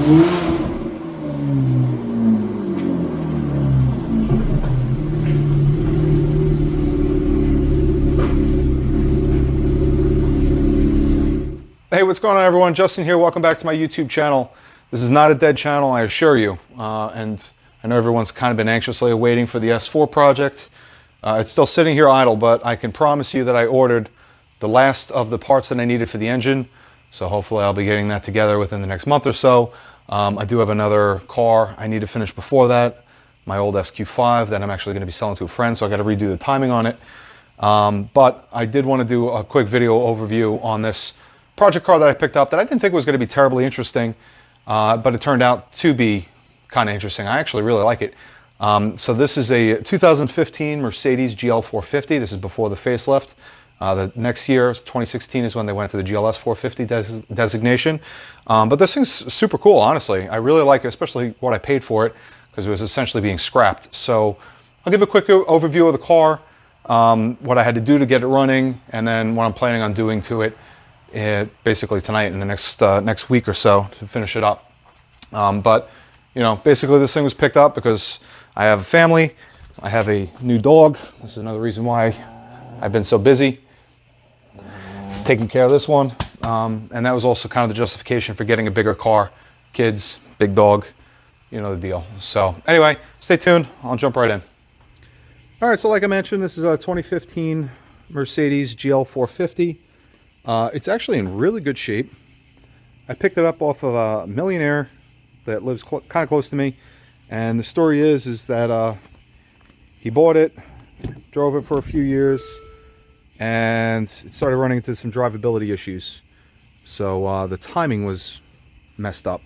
Hey, what's going on, everyone? Justin here. Welcome back to my YouTube channel. This is not a dead channel, I assure you. And I know everyone's kind of been anxiously waiting for the S4 project. It's still sitting here idle, but I can promise you that I ordered the last of the parts that I needed for the engine. So hopefully I'll be getting that together within the next month or so. I do have another car I need to finish before that, my old SQ5 that I'm actually going to be selling to a friend, so I got to redo the timing on it. But I did want to do a quick video overview on this project car that I picked up that I didn't think was going to be terribly interesting, but it turned out to be kind of interesting. I actually really like it. So this is a 2015 Mercedes GL450. This is before the facelift. The next year, 2016, is when they went to the GLS450 designation. But this thing's super cool, honestly. I really like it, especially what I paid for it, because it was essentially being scrapped. So I'll give a quick overview of the car, what I had to do to get it running, and then what I'm planning on doing to it basically tonight and the next week or so to finish it up. But you know, basically this thing was picked up because I have a family, I have a new dog. This is another reason why I've been so busy taking care of this one, and that was also kind of the justification for getting a bigger car. Kids, big dog, you know the deal. So anyway, stay tuned, I'll jump right in. All right, so like I mentioned, this is a 2015 Mercedes GL450. It's actually in really good shape. I picked it up off of a millionaire that lives kind of close to me, and the story is that he bought it, drove it for a few years, and it started running into some drivability issues. So the timing was messed up,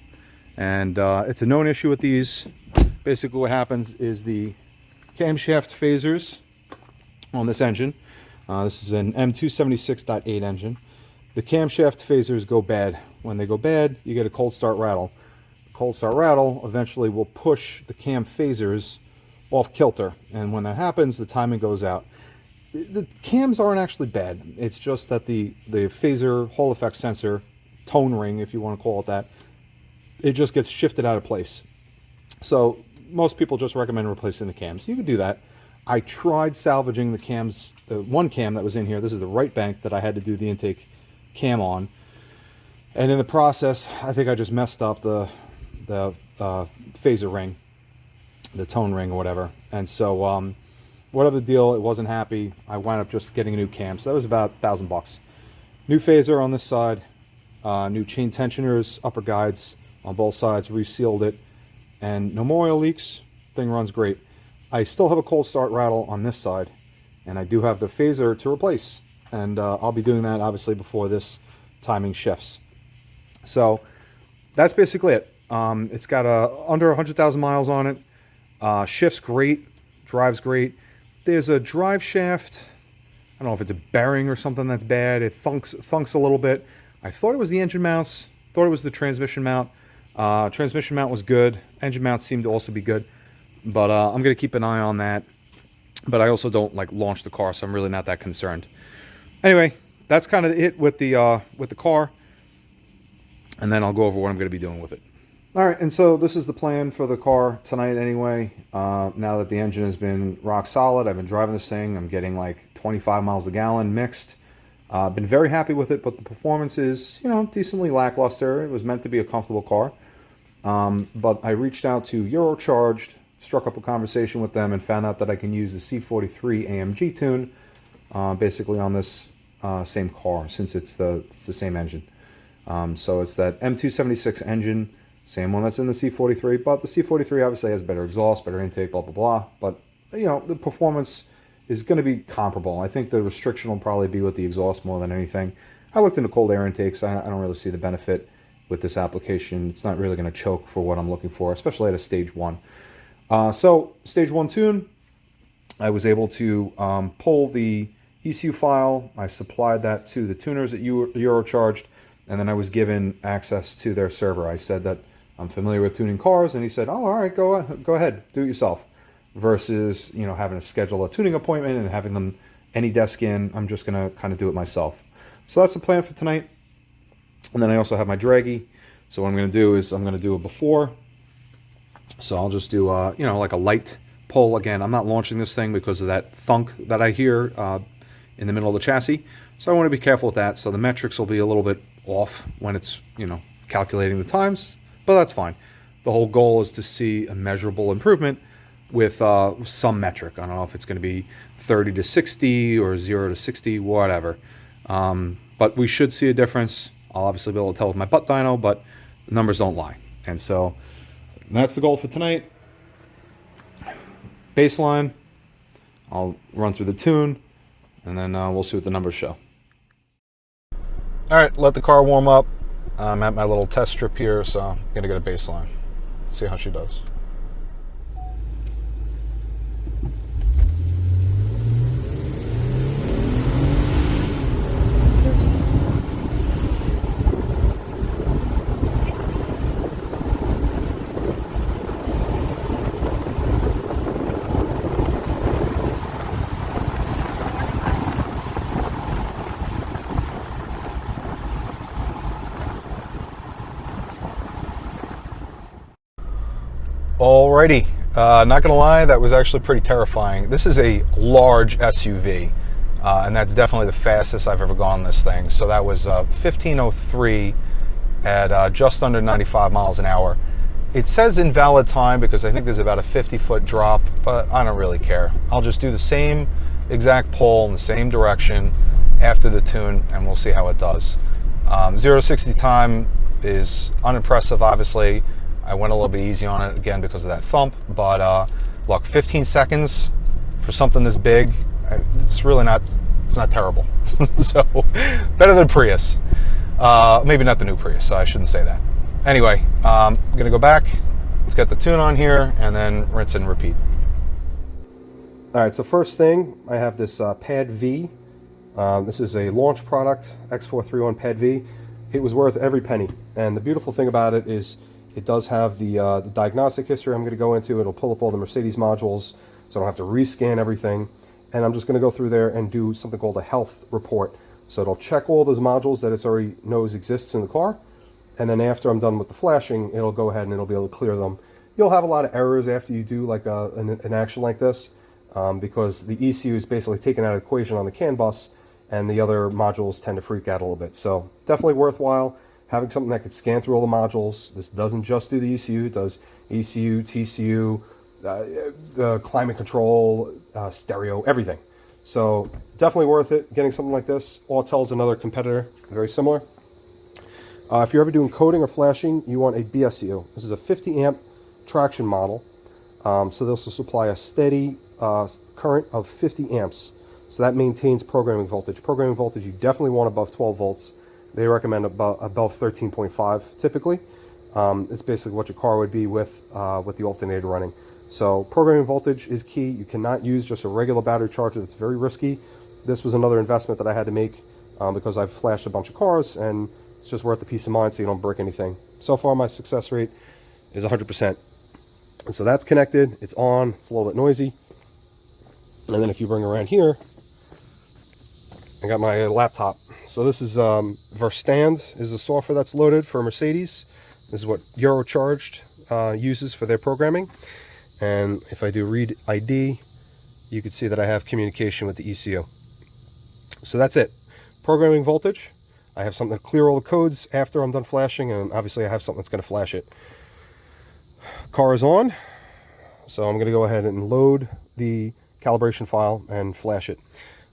and it's a known issue with these. Basically what happens is the camshaft phasers on this engine, this is an M276.8 engine. The camshaft phasers go bad. When they go bad, you get a cold start rattle. The cold start rattle eventually will push the cam phasers off kilter, and when that happens, the timing goes out. The cams aren't actually bad. It's just that the phaser Hall effect sensor, tone ring if you want to call it that, it just gets shifted out of place. So most people just recommend replacing the cams. You can do that. I tried salvaging the cams, the one cam that was in here. This is the right bank that I had to do the intake cam on, and in the process I think I just messed up the phaser ring, the tone ring or whatever, and so whatever the deal, it wasn't happy. I wound up just getting a new cam, so that was about $1,000. New phaser on this side, new chain tensioners, upper guides on both sides, resealed it, and no more oil leaks. Thing runs great. I still have a cold start rattle on this side, and I do have the phaser to replace, and I'll be doing that obviously before this timing shifts. So that's basically it. It's got under 100,000 miles on it. Shifts great, drives great. There's a drive shaft, I don't know if it's a bearing or something that's bad. It funks a little bit. I thought it was the engine mounts, thought it was the transmission mount. Transmission mount was good. Engine mount seemed to also be good, but I'm going to keep an eye on that. But I also don't like launch the car, so I'm really not that concerned. Anyway, that's kind of it with the car, and then I'll go over what I'm going to be doing with it. All right, and so this is the plan for the car tonight anyway. Now that the engine has been rock solid, I've been driving this thing. I'm getting like 25 miles a gallon mixed. Been very happy with it, but the performance is, you know, decently lackluster. It was meant to be a comfortable car. But I reached out to Eurocharged, struck up a conversation with them, and found out that I can use the C43 AMG tune basically on this same car, since it's the same engine. So it's that M276 engine, same one that's in the C43, but the C43 obviously has better exhaust, better intake, blah, blah, blah. But, you know, the performance is going to be comparable. I think the restriction will probably be with the exhaust more than anything. I looked into cold air intakes. I don't really see the benefit with this application. It's not really going to choke for what I'm looking for, especially at a stage 1. So stage 1 tune, I was able to pull the ECU file. I supplied that to the tuners at Eurocharged, and then I was given access to their server. I said that I'm familiar with tuning cars, and he said, oh, all right, go ahead, do it yourself. Versus, you know, having to schedule a tuning appointment and having them any desk in. I'm just going to kind of do it myself. So that's the plan for tonight. And then I also have my Dragy. So what I'm going to do is I'm going to do a before. So I'll just do, you know, like a light pull. Again, I'm not launching this thing because of that thunk that I hear in the middle of the chassis. So I want to be careful with that. So the metrics will be a little bit off when it's, you know, calculating the times, but that's fine. The whole goal is to see a measurable improvement with some metric. I don't know if it's going to be 30 to 60 or 0 to 60, whatever. But we should see a difference. I'll obviously be able to tell with my butt dyno, but the numbers don't lie. And so that's the goal for tonight. Baseline. I'll run through the tune, and then we'll see what the numbers show. All right, let the car warm up. I'm at my little test strip here, so I'm going to get a baseline. See how she does. Alrighty, not gonna lie, that was actually pretty terrifying. This is a large SUV, and that's definitely the fastest I've ever gone this thing. So that was 1503 at just under 95 miles an hour. It says invalid time because I think there's about a 50-foot drop, but I don't really care. I'll just do the same exact pull in the same direction after the tune, and we'll see how it does. 0 to 60 time is unimpressive, obviously. I went a little bit easy on it again because of that thump, but look, 15 seconds for something this big, it's really not, it's not terrible. So better than Prius. Maybe not the new Prius, so I shouldn't say that. Anyway, I'm gonna go back, let's get the tune on here, and then rinse and repeat. All right, so first thing, I have this Pad V. This is a launch product, X431 Pad V. It was worth every penny, and the beautiful thing about it is it does have the diagnostic history I'm going to go into. It'll pull up all the Mercedes modules, so I don't have to rescan everything. And I'm just going to go through there and do something called a health report. So it'll check all those modules that it already knows exists in the car. And then after I'm done with the flashing, it'll go ahead and it'll be able to clear them. You'll have a lot of errors after you do like an action like this, because the ECU is basically taken out of the equation on the CAN bus, and the other modules tend to freak out a little bit. So definitely worthwhile having something that could scan through all the modules. This doesn't just do the ECU, it does ECU, TCU, the climate control, stereo, everything. So definitely worth it getting something like this. Autel's another competitor, very similar. If you're ever doing coding or flashing, you want a BSU. This is a 50 amp traction model. So this will supply a steady current of 50 amps. So that maintains programming voltage. Programming voltage you definitely want above 12 volts. They recommend above 13.5 typically. It's basically what your car would be with the alternator running. So programming voltage is key. You cannot use just a regular battery charger. That's very risky. This was another investment that I had to make because I've flashed a bunch of cars, and it's just worth the peace of mind so you don't break anything. So far my success rate is 100%. And so that's connected, it's on, it's a little bit noisy. And then if you bring around here, I got my laptop. So this is Verstand is the software that's loaded for Mercedes. This is what Eurocharged uses for their programming. And if I do read ID, you can see that I have communication with the ECU. So that's it. Programming voltage. I have something to clear all the codes after I'm done flashing, and obviously I have something that's going to flash it. Car is on, so I'm going to go ahead and load the calibration file and flash it.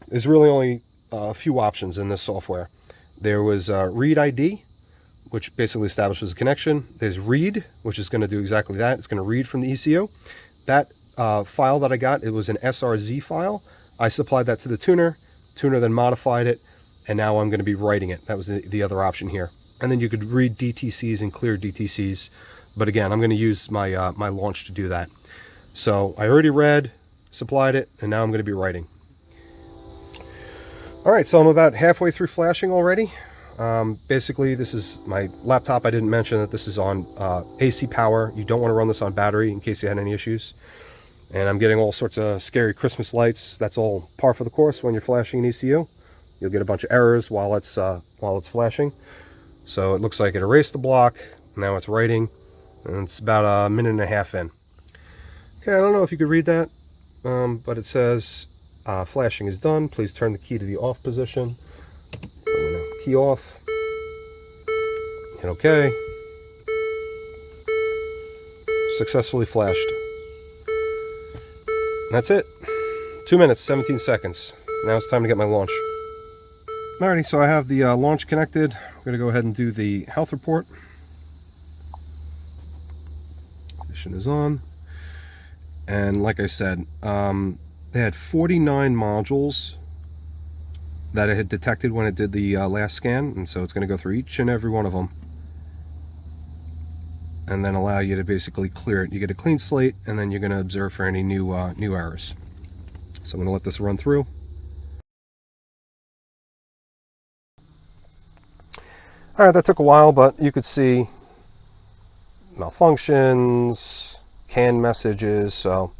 There's really only a few options in this software. There was read ID, which basically establishes a connection. There's read, which is going to do exactly that. It's going to read from the ECU. That file that I got, it was an SRZ file. I supplied that to the tuner. Tuner then modified it, and now I'm going to be writing it. That was the other option here. And then you could read DTCs and clear DTCs. But again, I'm going to use my my launch to do that. So I already read, supplied it, and now I'm going to be writing. All right, so I'm about halfway through flashing already. Basically, this is my laptop. I didn't mention that this is on AC power. You don't want to run this on battery in case you had any issues. And I'm getting all sorts of scary Christmas lights. That's all par for the course when you're flashing an ECU. You'll get a bunch of errors while it's flashing. So it looks like it erased the block, Now it's writing, and it's about a minute and a half in. Okay, I don't know if you could read that, but it says flashing is done. Please turn the key to the off position. So I'm gonna key off, hit OK. Successfully flashed. And that's it. 2 minutes, 17 seconds. Now it's time to get my launch. Alrighty, so I have the launch connected. I'm going to go ahead and do the health report. Ignition is on. And like I said, they had 49 modules that it had detected when it did the last scan. And so it's going to go through each and every one of them and then allow you to basically clear it. You get a clean slate, and then you're going to observe for any new errors. So I'm going to let this run through. All right, that took a while, but you could see malfunctions, canned messages, so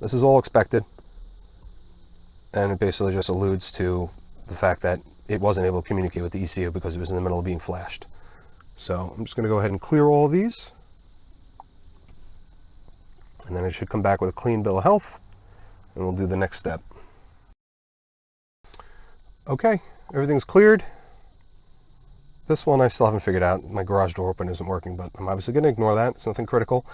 this is all expected. And it basically just alludes to the fact that it wasn't able to communicate with the ECU because it was in the middle of being flashed. So I'm just going to go ahead and clear all of these. And then it should come back with a clean bill of health, and we'll do the next step. Okay, everything's cleared. This one I still haven't figured out. My garage door opener isn't working, but I'm obviously going to ignore that. It's nothing critical.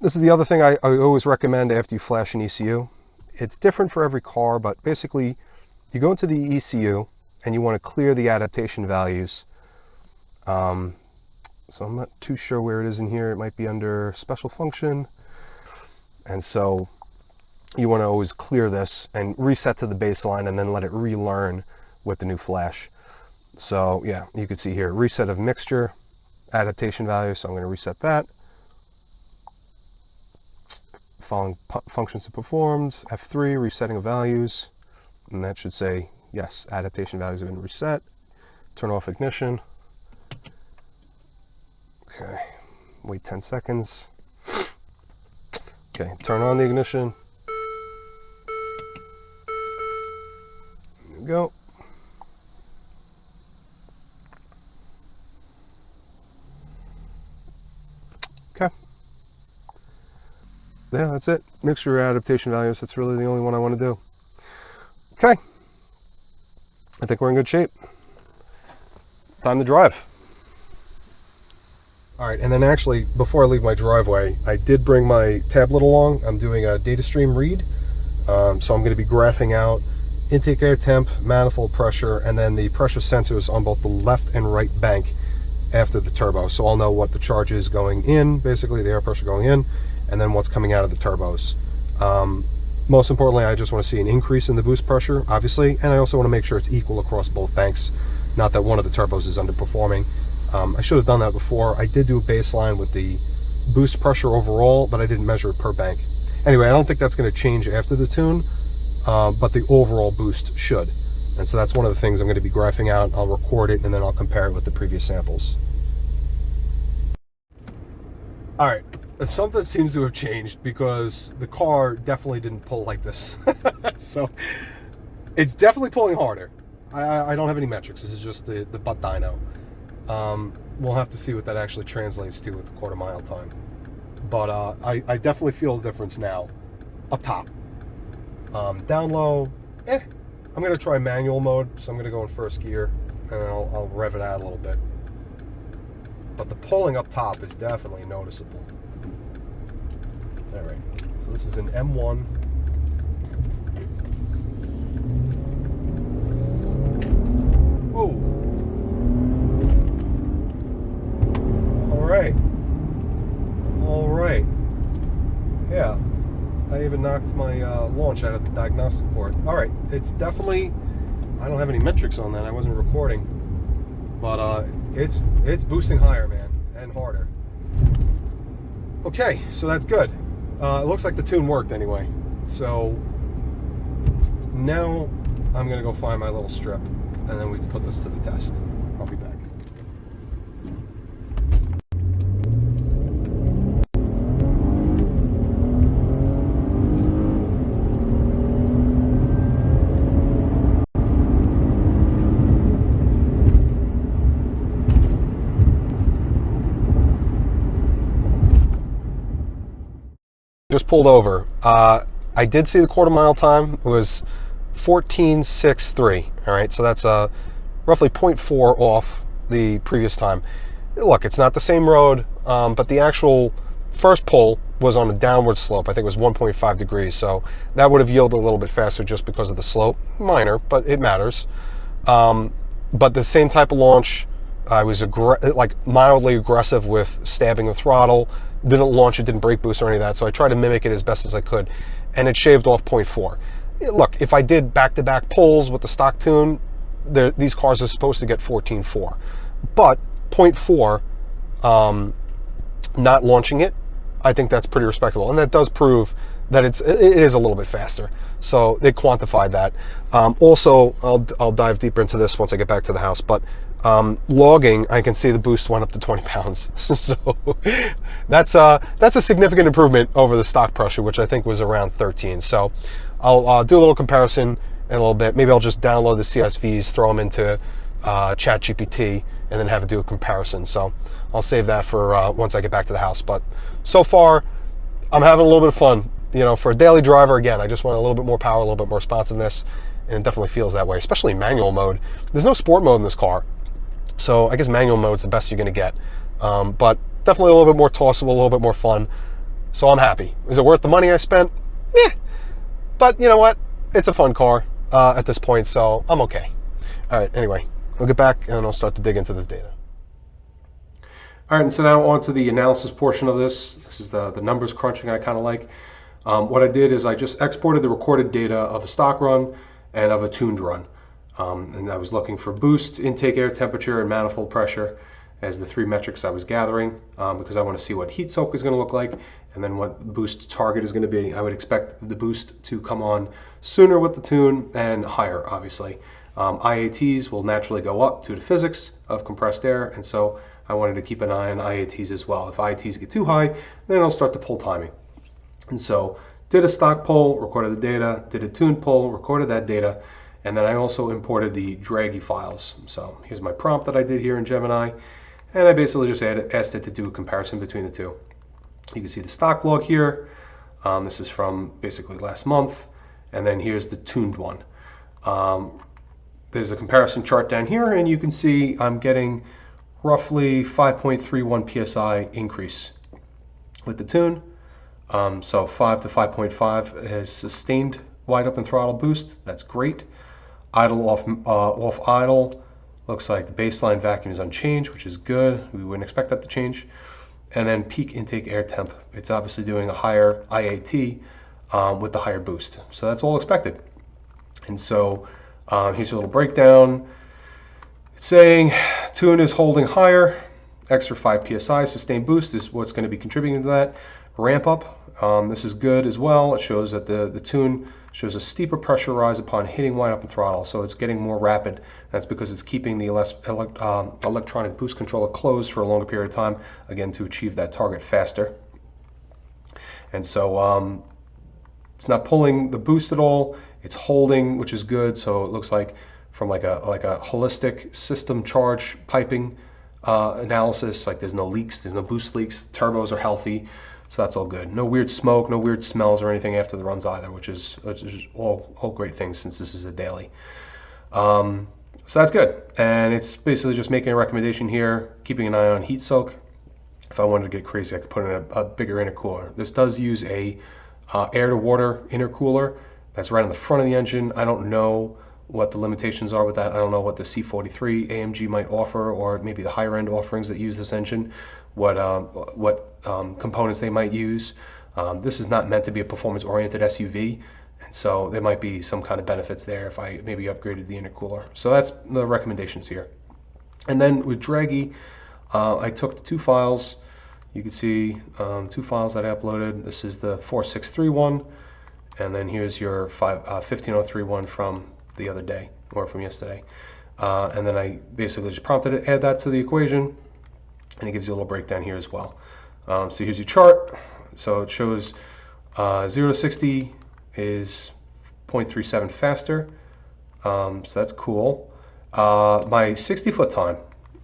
This is the other thing I always recommend after you flash an ECU. It's different for every car, but basically you go into the ECU and you want to clear the adaptation values. So I'm not too sure where it is in here. It might be under special function. And so you want to always clear this and reset to the baseline and then let it relearn with the new flash. So yeah, you can see here, reset of mixture, adaptation value. So I'm going to reset that. Following functions are performed, F3, resetting of values. And that should say, yes, adaptation values have been reset. Turn off ignition. Okay, wait 10 seconds. Okay, turn on the ignition. There we go. Okay. Yeah, that's it. Mixture adaptation values, that's really the only one I want to do. Okay. I think we're in good shape. Time to drive. All right, and then actually, before I leave my driveway, I did bring my tablet along. I'm doing a data stream read. So I'm going to be graphing out intake air temp, manifold pressure, and then the pressure sensors on both the left and right bank after the turbo. So I'll know what the charge is going in, basically the air pressure going in, and then what's coming out of the turbos. Most importantly, I just want to see an increase in the boost pressure, obviously, and I also want to make sure it's equal across both banks, not that one of the turbos is underperforming. I should have done that before. I did do a baseline with the boost pressure overall, but I didn't measure it per bank. Anyway, I don't think that's going to change after the tune, but the overall boost should. And so that's one of the things I'm going to be graphing out. I'll record it, and then I'll compare it with the previous samples. All right, something seems to have changed because the car definitely didn't pull like this. So it's definitely pulling harder. I don't have any metrics. This is just the butt dyno. We'll have to see what that actually translates to with the quarter mile time. But I definitely feel a difference now. Up top. Down low, I'm going to try manual mode, so I'm going to go in first gear, and I'll rev it out a little bit. But the pulling up top is definitely noticeable. Alright, so this is an M1. Whoa! Alright. Yeah. I even knocked my launch out of the diagnostic port. Alright, it's definitely... I don't have any metrics on that. I wasn't recording. But it's boosting higher, man. And harder. Okay, so that's good. It looks like the tune worked anyway. So now I'm going to go find my little strip. And then we can put this to the test. I'll be back. just pulled over. I did see the quarter mile time. It was 14.63. All right, so that's roughly 0.4 off the previous time. Look, it's not the same road, but the actual first pull was on a downward slope. I think it was 1.5 degrees, so that would have yielded a little bit faster just because of the slope. Minor, but it matters. But the same type of launch, I was like mildly aggressive with stabbing the throttle. Didn't launch it, didn't brake boost or any of that, so I tried to mimic it as best as I could, and it shaved off 0.4. Look, if I did back-to-back pulls with the stock tune, these cars are supposed to get 14.4. But 0.4, not launching it, I think that's pretty respectable. And that does prove that it is a little bit faster. So they quantified that. Also, I'll dive deeper into this once I get back to the house. But logging, I can see the boost went up to 20 pounds. So that's a significant improvement over the stock pressure, which I think was around 13. So I'll do a little comparison in a little bit. Maybe I'll just download the CSVs, throw them into ChatGPT, and then have it do a comparison. So I'll save that for once I get back to the house. But so far, I'm having a little bit of fun. You know, for a daily driver, again, I just want a little bit more power, a little bit more responsiveness, and it definitely feels that way, especially in manual mode. There's no sport mode in this car, so I guess manual mode's the best you're going to get. But definitely a little bit more tossable, a little bit more fun. So I'm happy. Is it worth the money I spent? Yeah. But you know what? It's a fun car at this point, so I'm okay. All right, anyway, I'll get back and I'll start to dig into this data. All right, and so now on to the analysis portion of this. This is the numbers crunching I kind of like. What I did is I just exported the recorded data of a stock run and of a tuned run. And I was looking for boost, intake air temperature, and manifold pressure as the three metrics I was gathering because I want to see what heat soak is going to look like and then what boost target is going to be. I would expect the boost to come on sooner with the tune and higher, obviously. IATs will naturally go up due to physics of compressed air, and so I wanted to keep an eye on IATs as well. If IATs get too high, then I'll start to pull timing. And so did a stock pull, recorded the data, did a tune pull, recorded that data, and then I also imported the Dragy files. So here's my prompt that I did here in Gemini, and I basically just asked it to do a comparison between the two. You can see the stock log here. This is from basically last month, and then here's the tuned one. There's a comparison chart down here, and you can see I'm getting roughly 5.31 psi increase with the tune. So 5 to 5.5 has sustained wide open throttle boost. That's great. Idle off idle looks like the baseline vacuum is unchanged, which is good. We wouldn't expect that to change. And then peak intake air temp, it's obviously doing a higher IAT with the higher boost. So that's all expected. And so here's a little breakdown. It's saying tune is holding higher, extra 5 psi sustained boost is what's going to be contributing to that. Ramp up, this is good as well. It shows that the tune shows a steeper pressure rise upon hitting wide open throttle, so it's getting more rapid. That's because it's keeping the electronic boost controller closed for a longer period of time, again to achieve that target faster. And so it's not pulling the boost at all, it's holding, which is good. So it looks like from like a holistic system charge piping analysis, like there's no leaks, there's no boost leaks, turbos are healthy. So that's all good. No weird smoke, no weird smells or anything after the runs either, which is all great things since this is a daily. So that's good. And it's basically just making a recommendation here, keeping an eye on heat soak. If I wanted to get crazy, I could put in a bigger intercooler. This does use a air to water intercooler that's right on the front of the engine. I don't know what the limitations are with that. I don't know what the C43 AMG might offer, or maybe the higher end offerings that use this engine, what components they might use. This is not meant to be a performance-oriented SUV, and so there might be some kind of benefits there if I maybe upgraded the intercooler. So that's the recommendations here. And then with Dragy, I took the two files. You can see two files that I uploaded. This is the 4631, and then here's your 15031 from the other day, or from yesterday. And then I basically just prompted it, add that to the equation, and it gives you a little breakdown here as well. So here's your chart. So it shows 0 to 60 is 0.37 faster. So that's cool. My 60-foot time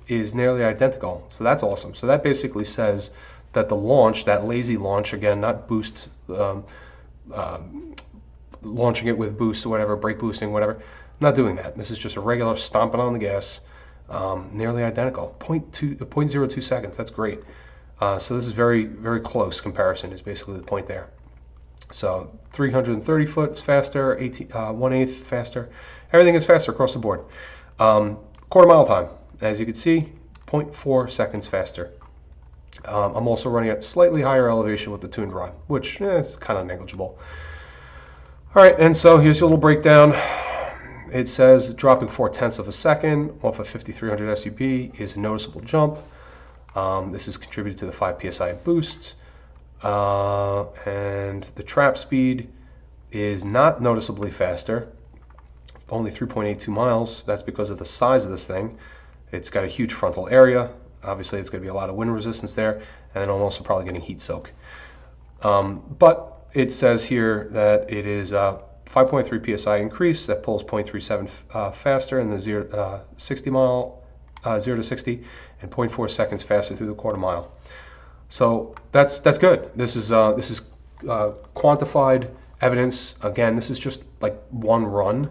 is nearly identical. So that's awesome. So that basically says that the launch, that lazy launch, again, not boost, launching it with boost or whatever, brake boosting, whatever, I'm not doing that. This is just a regular stomping on the gas, nearly identical, 0.02 seconds, that's great. So this is very, very close comparison is basically the point there. So 330 foot faster, 1/8 faster. Everything is faster across the board. Quarter mile time, as you can see, 0.4 seconds faster. I'm also running at slightly higher elevation with the tuned run, which is kind of negligible. All right, and so here's your little breakdown. It says dropping 0.4 of a second off of 5300 SUP is a noticeable jump. This is contributed to the 5 psi boost. And the trap speed is not noticeably faster, only 3.82 miles. That's because of the size of this thing. It's got a huge frontal area. Obviously, it's going to be a lot of wind resistance there, and then I'm also probably getting heat soak. But it says here that it is a 5.3 psi increase that pulls 0.37 faster in the 0 to 60, and 0.4 seconds faster through the quarter mile. So that's good. This is quantified evidence. Again, this is just like one run,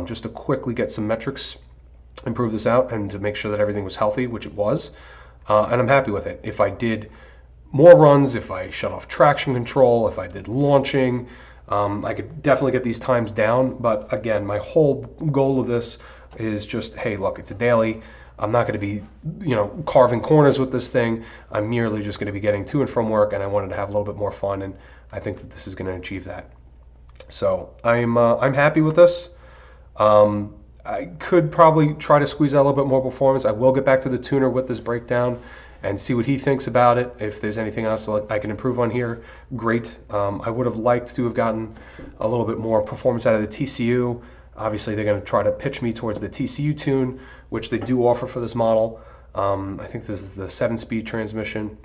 just to quickly get some metrics, improve this out, and to make sure that everything was healthy, which it was. And I'm happy with it. If I did more runs, if I shut off traction control, if I did launching, I could definitely get these times down. But again, my whole goal of this is just, hey, look, it's a daily. I'm not going to be, carving corners with this thing. I'm merely just going to be getting to and from work, and I wanted to have a little bit more fun, and I think that this is going to achieve that. So I'm happy with this. I could probably try to squeeze out a little bit more performance. I will get back to the tuner with this breakdown and see what he thinks about it. If there's anything else I can improve on here, great. I would have liked to have gotten a little bit more performance out of the TCU. Obviously, they're going to try to pitch me towards the TCU Tune, which they do offer for this model. I think this is the 7-speed transmission,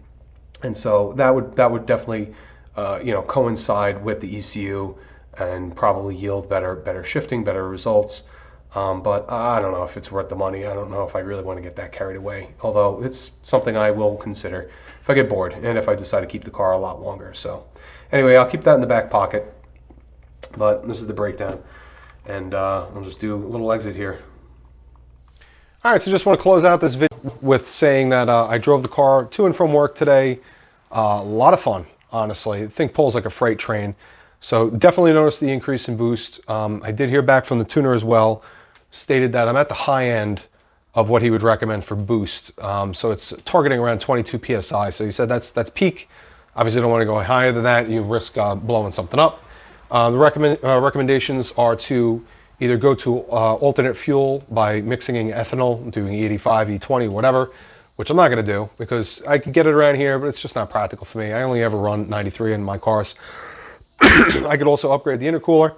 and so that would definitely coincide with the ECU and probably yield better shifting, better results. But I don't know if it's worth the money. I don't know if I really want to get that carried away, although it's something I will consider if I get bored and if I decide to keep the car a lot longer. So anyway, I'll keep that in the back pocket, but this is the breakdown, and I'll just do a little exit here. All right, so just want to close out this video with saying that I drove the car to and from work today. A lot of fun, honestly. The thing pulls like a freight train. So definitely noticed the increase in boost. I did hear back from the tuner as well, stated that I'm at the high end of what he would recommend for boost. So it's targeting around 22 psi. So he said that's peak. Obviously, you don't want to go higher than that. You risk blowing something up. The recommendations are to either go to alternate fuel by mixing in ethanol, doing E85, E20, whatever, which I'm not going to do because I can get it around here, but it's just not practical for me. I only ever run 93 in my cars. I could also upgrade the intercooler,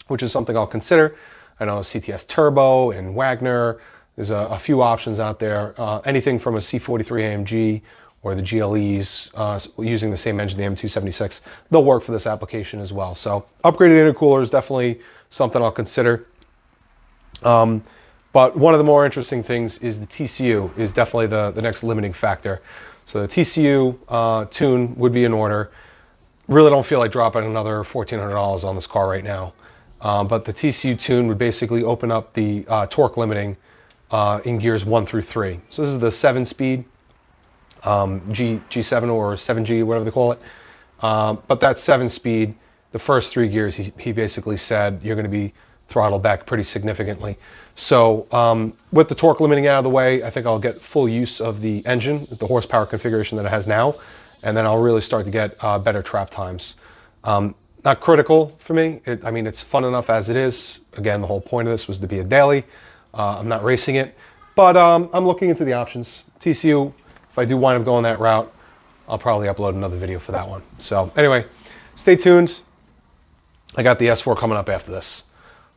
which is something I'll consider. I know CTS Turbo and Wagner. There's a few options out there. Anything from a C43 AMG or the GLEs using the same engine, the M276, they'll work for this application as well. So upgraded intercooler is definitely something I'll consider. But one of the more interesting things is the TCU is definitely the next limiting factor. So the TCU Tune would be in order. Really don't feel like dropping another $1,400 on this car right now. But the TCU Tune would basically open up the torque limiting in gears 1 through 3. So this is the 7-speed G7 or 7G, whatever they call it. But that 7-speed, the first 3 gears, he basically said you're going to be throttled back pretty significantly. So with the torque limiting out of the way, I think I'll get full use of the engine, the horsepower configuration that it has now, and then I'll really start to get better trap times. Not critical for me. I mean, it's fun enough as it is. Again, the whole point of this was to be a daily. I'm not racing it, but I'm looking into the options. TCU, if I do wind up going that route, I'll probably upload another video for that one. So anyway, stay tuned. I got the S4 coming up after this.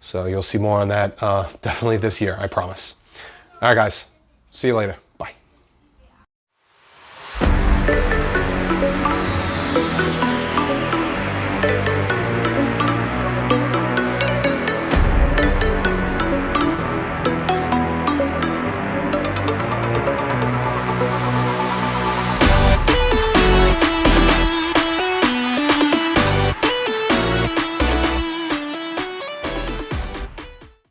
So you'll see more on that definitely this year, I promise. All right, guys. See you later. Bye.